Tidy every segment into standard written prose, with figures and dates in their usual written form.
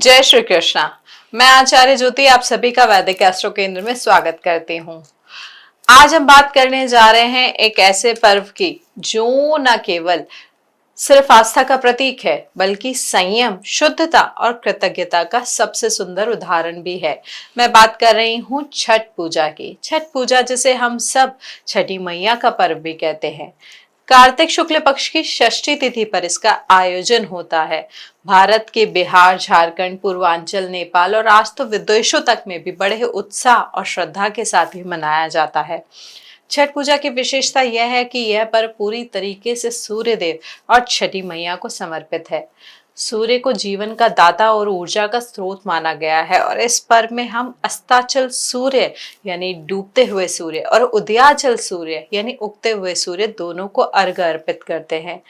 जय श्री कृष्णा। मैं आचार्य ज्योति आप सभी का वैदिक एस्ट्रो केंद्र में स्वागत करती हूँ। आज हम बात करने जा रहे हैं एक ऐसे पर्व की जो न केवल सिर्फ आस्था का प्रतीक है बल्कि संयम, शुद्धता और कृतज्ञता का सबसे सुंदर उदाहरण भी है। मैं बात कर रही हूँ छठ पूजा की। छठ पूजा जिसे हम सब छठी मैया का पर्व भी कहते हैं, कार्तिक शुक्ल पक्ष की षष्ठी तिथि पर इसका आयोजन होता है। भारत के बिहार, झारखंड, पूर्वांचल, नेपाल और आज तो विदेशों तक में भी बड़े उत्साह और श्रद्धा के साथ ही मनाया जाता है। छठ पूजा की विशेषता यह है कि यह पर्व पूरी तरीके से सूर्य देव और छठी मैया को समर्पित है। सूर्य को जीवन का दाता और ऊर्जा का स्रोत माना गया है और इस पर्व में हम अस्ताचल सूर्य यानी डूबते हुए सूर्य और उदयाचल सूर्य यानी उगते हुए सूर्य दोनों को अर्घ्य अर्पित करते हैं।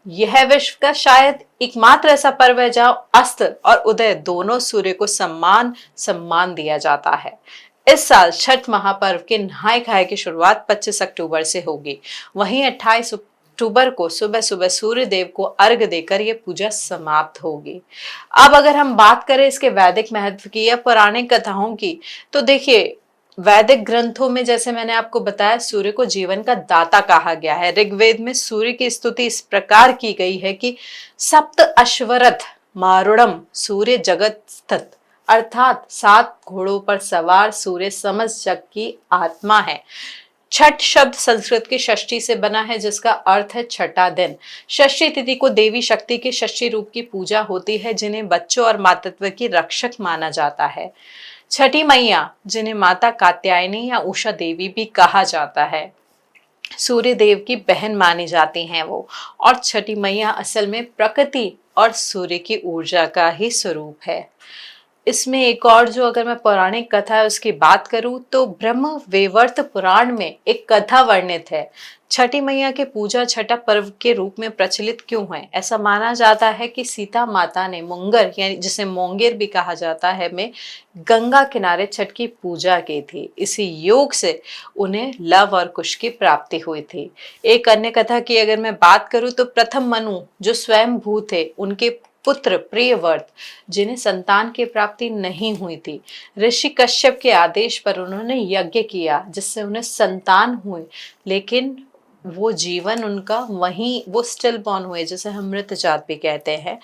यह विश्व का शायद एकमात्र ऐसा पर्व है जहाँ अस्त और उदय दोनों सूर्य को सम्मान दिया जाता है। इस साल छठ महापर्व के नहाय खाए की शुरुआत 25 अक्टूबर से होगी। वहीं 28 अक्टूबर को सुबह सुबह सूर्य देव को अर्घ्य देकर यह पूजा समाप्त होगी। अब अगर हम बात करें इसके वैदिक महत्व की या पौराणिक कथाओं की, तो देखिए, वैदिक ग्रंथों में जैसे मैंने आपको बताया सूर्य को जीवन का दाता कहा गया है। ऋग्वेद में सूर्य की स्तुति इस प्रकार की गई है कि सप्त अश्वरथ मारुड़म सूर्य जगत स्थित, अर्थात 7 घोड़ों पर सवार सूर्य समस्त जग की आत्मा है। छठ शब्द संस्कृत की षष्ठी से बना है जिसका अर्थ है छठा दिन। षष्ठी तिथि को देवी शक्ति के षष्ठी रूप की पूजा होती है जिन्हें बच्चों और मातृत्व की रक्षक माना जाता है। छठी मैया जिन्हें माता कात्यायनी या उषा देवी भी कहा जाता है, सूर्य देव की बहन मानी जाती हैं वो। और छठी मैया असल में प्रकृति और सूर्य की ऊर्जा का ही स्वरूप है। इसमें एक और जो अगर मैं पौराणिक कथा है उसकी बात करूं तो ब्रह्म वैवर्त पुराण में एक कथा वर्णित है। छठी मैया के पूजा छठा पर्व के रूप में प्रचलित क्यों है? ऐसा माना जाता है कि सीता माता ने मुंगर यानी जिसे मोंगेर भी कहा जाता है में गंगा किनारे छठ की पूजा की थी। इसी योग से उन्हें लव और कुश की प्राप्ति हुई थी। एक अन्य कथा की अगर मैं बात करूं तो प्रथम मनु जो स्वयं भू थे, उनके पुत्र प्रियव्रत जिन्हें संतान की प्राप्ति नहीं हुई थी, ऋषि कश्यप के आदेश पर उन्होंने यज्ञ किया जिससे उन्हें संतान हुई, लेकिन वो जीवन उनका वहीं वो स्टिल बॉर्न हुए जिसे हम मृत जात भी कहते हैं।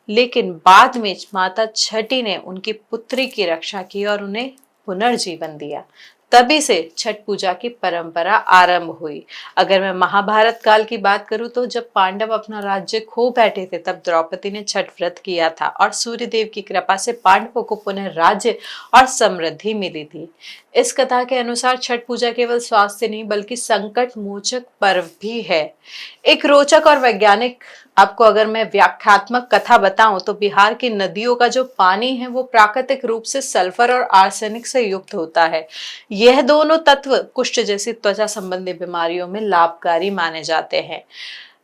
लेकिन बाद में माता छठी ने उनकी पुत्री की रक्षा की और उन्हें पुनर्जीवन दिया। तभी से छठ पूजा की परंपरा आरंभ हुई। अगर मैं महाभारत काल की बात करूं तो जब पांडव अपना राज्य खो बैठे थे तब द्रौपदी ने छठ व्रत किया था और सूर्य देव की कृपा से पांडवों को पुनः राज्य और समृद्धि मिली थी। इस कथा के अनुसार छठ पूजा केवल स्वास्थ्य नहीं बल्कि संकट मोचक पर्व भी है। एक रोचक और वैज्ञानिक आपको अगर मैं व्याख्यात्मक कथा बताऊं तो बिहार की नदियों का जो पानी है वो प्राकृतिक रूप से सल्फर और आर्सेनिक से युक्त होता है। यह दोनों तत्व कुष्ठ जैसी त्वचा संबंधी बीमारियों में लाभकारी माने जाते हैं।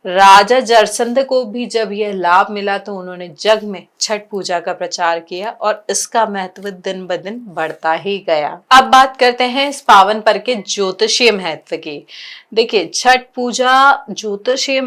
राजा जरसंध को भी जब यह लाभ मिला तो उन्होंने जग में छठ पूजा का प्रचार किया और इसका महत्व दिन ब दिन बढ़ता ही गया। अब बात करते हैं इस पावन पर्व के ज्योतिषीय महत्व की। देखिए, छठ पूजा ज्योतिषीय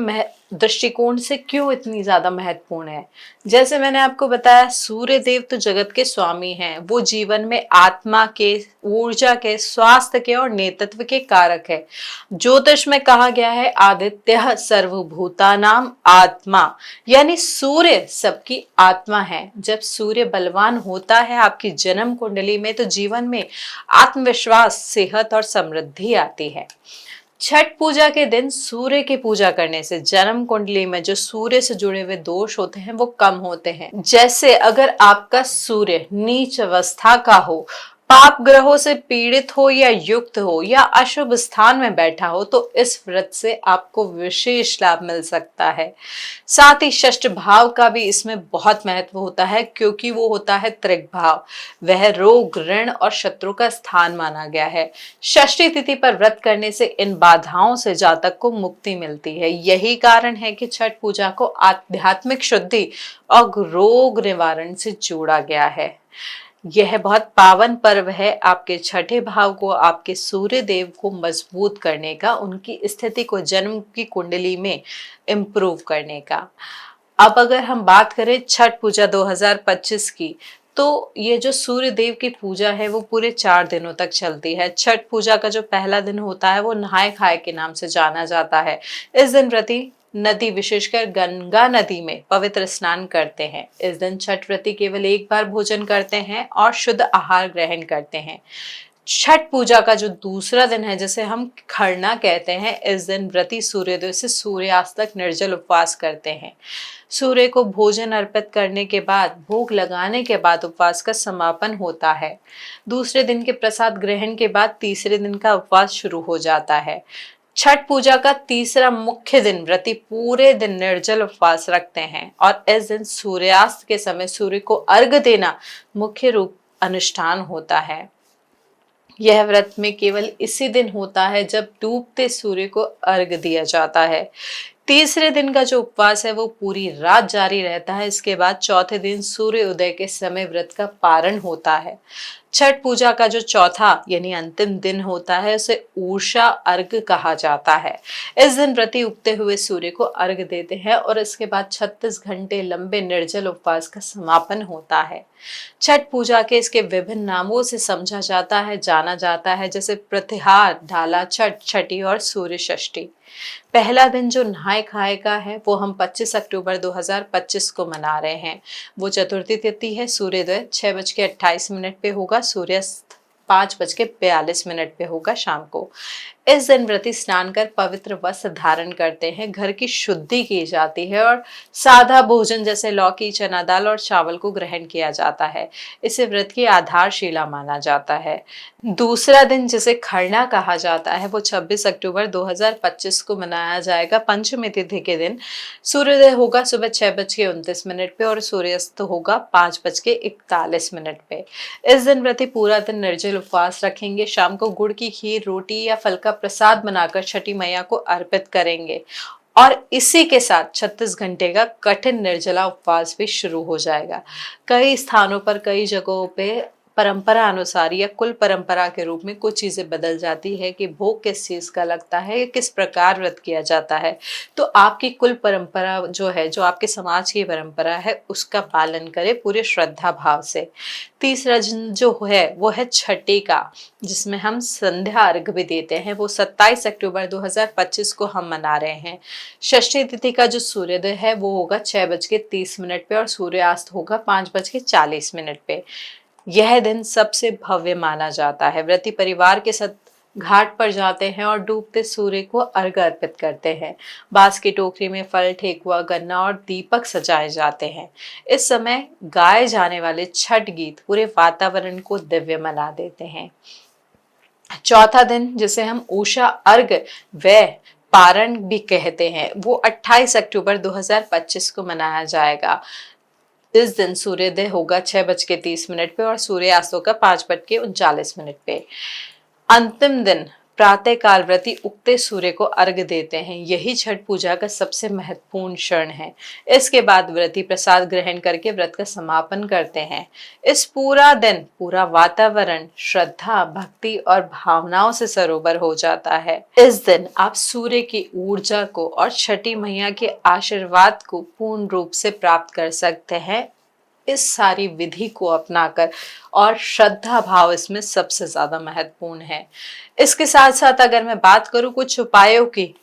दृष्टिकोण से क्यों इतनी ज्यादा महत्वपूर्ण है? जैसे मैंने आपको बताया, सूर्य देव तो जगत के स्वामी हैं। वो जीवन में आत्मा के, ऊर्जा के, स्वास्थ्य के और नेतृत्व के कारक है। ज्योतिष में कहा गया है आदित्य सर्वभूतानाम आत्मा, यानी सूर्य सबकी आत्मा है। जब सूर्य बलवान होता है आपकी जन्म कुंडली में तो जीवन में आत्मविश्वास, सेहत और समृद्धि आती है। छठ पूजा के दिन सूर्य की पूजा करने से जन्म कुंडली में जो सूर्य से जुड़े हुए दोष होते हैं वो कम होते हैं। जैसे अगर आपका सूर्य नीच अवस्था का हो, पाप ग्रहों से पीड़ित हो या युक्त हो या अशुभ स्थान में बैठा हो तो इस व्रत से आपको विशेष लाभ मिल सकता है। साथ ही षष्ठ भाव का भी इसमें बहुत महत्व होता है क्योंकि वो होता है त्रिक भाव। वह रोग, ऋण और शत्रु का स्थान माना गया है। षष्ठी तिथि पर व्रत करने से इन बाधाओं से जातक को मुक्ति मिलती है। यही कारण है कि छठ पूजा को आध्यात्मिक शुद्धि और रोग निवारण से जोड़ा गया है। यह बहुत पावन पर्व है आपके छठे भाव को, आपके सूर्य देव को मजबूत करने का, उनकी स्थिति को जन्म की कुंडली में इम्प्रूव करने का। अब अगर हम बात करें छठ पूजा 2025 की, तो ये जो सूर्य देव की पूजा है वो पूरे 4 दिनों तक चलती है। छठ पूजा का जो पहला दिन होता है वो नहाय खाए के नाम से जाना जाता है। इस दिन व्रती नदी, विशेषकर गंगा नदी में पवित्र स्नान करते हैं। इस दिन छठ व्रती केवल एक बार भोजन करते हैं और शुद्ध आहार ग्रहण करते हैं। छठ पूजा का जो दूसरा दिन है, जिसे हम खरना कहते हैं, इस दिन व्रती सूर्योदय से सूर्यास्त तक निर्जल उपवास करते हैं। सूर्य को भोजन अर्पित करने के बाद, भोग लगाने के बाद उपवास का समापन होता है। दूसरे दिन के प्रसाद ग्रहण के बाद तीसरे दिन का उपवास शुरू हो जाता है। छठ पूजा का तीसरा मुख्य दिन व्रती पूरे दिन निर्जल उपवास रखते हैं और इस दिन सूर्यास्त के समय सूर्य को अर्घ देना मुख्य रूप अनुष्ठान होता है। यह व्रत में केवल इसी दिन होता है जब डूबते सूर्य को अर्घ दिया जाता है। तीसरे दिन का जो उपवास है वो पूरी रात जारी रहता है। इसके बाद चौथे दिन सूर्य उदय के समय व्रत का पारण होता है। छठ पूजा का जो चौथा यानी अंतिम दिन होता है उसे उषा अर्घ कहा जाता है। इस दिन व्रती उगते हुए सूर्य को अर्घ देते हैं और इसके बाद 36 घंटे लंबे निर्जल उपवास का समापन होता है। छठ पूजा के इसके विभिन्न नामों से समझा जाता है, जाना जाता है, जैसे प्रतिहार, ढाला छठ, छठी और सूर्य षष्ठी। पहला दिन जो नहाय खाए का है वो हम 25 अक्टूबर 2025 को मना रहे हैं। वो चतुर्थी तिथि है। सूर्योदय 6:28 पे होगा, सूर्यास्त 5:42 पे होगा शाम को। इस दिन व्रती स्नान कर पवित्र वस्त्र धारण करते हैं, घर की शुद्धि की जाती है और सादा भोजन जैसे लौकी, चना दाल और चावल को ग्रहण किया जाता है। इसे व्रत की आधारशिला माना जाता है। दूसरा दिन जिसे खरना कहा जाता है वो 26 अक्टूबर 2025 को मनाया जाएगा। पंचमी तिथि के दिन सूर्योदय होगा सुबह 6:29 पे और सूर्यास्त होगा 5:41 पे। इस दिन व्रती पूरा दिन निर्जल उपवास रखेंगे। शाम को गुड़ की खीर, रोटी या फल का प्रसाद बनाकर छठी मैया को अर्पित करेंगे और इसी के साथ 36 घंटे का कठिन निर्जला उपवास भी शुरू हो जाएगा। कई स्थानों पर, कई जगहों पे परंपरा अनुसार या कुल परंपरा के रूप में कुछ चीजें बदल जाती है कि भोग किस चीज का लगता है या किस प्रकार व्रत किया जाता है। तो आपकी कुल परंपरा जो है, जो आपके समाज की परंपरा है, उसका पालन करें पूरे श्रद्धा भाव से। तीसरा दिन जो है वो है छठी का, जिसमें हम संध्या अर्घ भी देते हैं। वो 27 अक्टूबर 2025 को हम मना रहे हैं। षष्ठी तिथि का जो सूर्योदय है वो होगा 6:30 पे और सूर्यास्त होगा 5:40 पे। यह दिन सबसे भव्य माना जाता है। व्रती परिवार के साथ घाट पर जाते हैं और डूबते सूर्य को अर्घ अर्पित करते हैं। बांस की टोकरी में फल, ठेकुआ, गन्ना और दीपक सजाए जाते हैं। इस समय गाए जाने वाले छठ गीत पूरे वातावरण को दिव्य बना देते हैं। चौथा दिन जिसे हम उषा अर्घ व पारण भी कहते हैं वो 28 अक्टूबर 2025 को मनाया जाएगा। इस दिन सूर्योदय होगा 6:30 पे और सूर्यास्त होगा 5:39 पे। अंतिम दिन प्रातः काल व्रती उगते सूर्य को अर्घ देते हैं। यही छठ पूजा का सबसे महत्वपूर्ण क्षण है। इसके बाद व्रती प्रसाद ग्रहण करके व्रत का समापन करते हैं। इस पूरा दिन, पूरा वातावरण श्रद्धा, भक्ति और भावनाओं से सरोवर हो जाता है। इस दिन आप सूर्य की ऊर्जा को और छठी मैया के आशीर्वाद को पूर्ण रूप से प्राप्त कर सकते हैं इस सारी विधि को अपनाकर, और श्रद्धा भाव इसमें सबसे ज्यादा महत्वपूर्ण है। इसके साथ साथ अगर मैं बात करूं कुछ उपायों की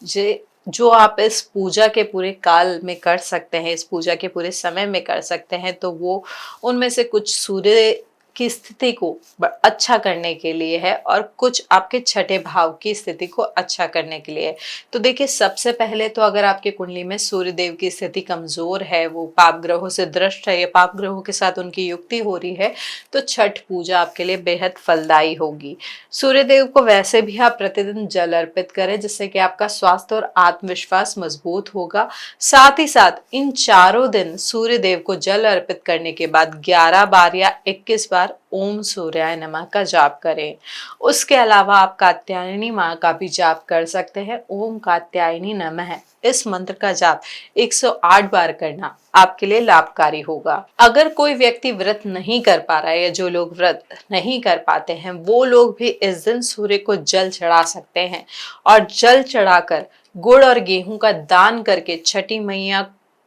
जो आप इस पूजा के पूरे काल में कर सकते हैं, इस पूजा के पूरे समय में कर सकते हैं, तो वो उनमें से कुछ सूर्य की स्थिति को अच्छा करने के लिए है और कुछ आपके छठे भाव की स्थिति को अच्छा करने के लिए है। तो देखिए, सबसे पहले तो अगर आपके कुंडली में सूर्य देव की स्थिति कमजोर है, वो पाप ग्रहों से दृष्ट है या पाप ग्रहों के साथ उनकी युक्ति हो रही है, तो छठ पूजा आपके लिए बेहद फलदायी होगी। सूर्य देव को वैसे भी आप प्रतिदिन जल अर्पित करें, जिससे कि आपका स्वास्थ्य और आत्मविश्वास मजबूत होगा। साथ ही साथ इन चारों दिन सूर्य देव को जल अर्पित करने के बाद 11 बार या 21 बार ओम सूर्याय नमः का जाप करें। उसके अलावा आप कात्यायनी माँ का भी जाप कर सकते हैं। ओम कात्यायनी नमः, इस मंत्र का जाप 108 बार करना आपके लिए लाभकारी होगा। अगर कोई व्यक्ति व्रत नहीं कर पा रहा है या जो लोग व्रत नहीं कर पाते हैं, वो लोग भी इस दिन सूर्य को जल चढ़ा सकते हैं और जल चढ़ाकर गुड़ और गेहूं का दान करके छठी मैया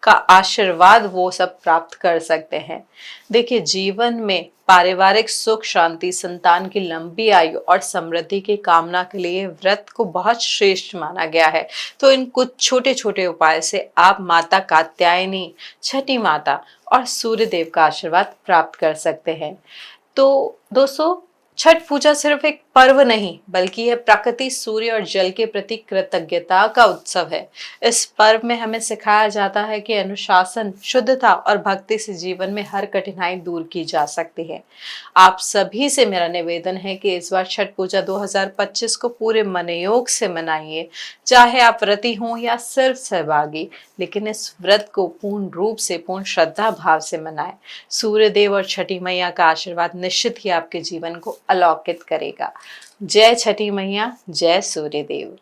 का आशीर्वाद वो सब प्राप्त कर सकते हैं। देखिए, जीवन में पारिवारिक सुख शांति, संतान की लंबी आयु और समृद्धि की कामना के लिए व्रत को बहुत श्रेष्ठ माना गया है। तो इन कुछ छोटे छोटे उपाय से आप माता कात्यायनी, छठी माता और सूर्य देव का आशीर्वाद प्राप्त कर सकते हैं। तो दोस्तों, छठ पूजा सिर्फ एक पर्व नहीं बल्कि यह प्रकृति, सूर्य और जल के प्रति कृतज्ञता का उत्सव है। इस पर्व में हमें सिखाया जाता है कि अनुशासन, शुद्धता और भक्ति से जीवन में हर कठिनाई दूर की जा सकती है। आप सभी से मेरा निवेदन है कि इस बार छठ पूजा 2025 को पूरे मनोयोग से मनाइए। चाहे आप व्रती हों या सिर्फ सहभागी, लेकिन इस व्रत को पूर्ण रूप से, पूर्ण श्रद्धा भाव से मनाएं। सूर्य देव और छठी मैया का आशीर्वाद निश्चित ही आपके जीवन को अलौकित करेगा। जय छठी मैया, जय सूर्य देव।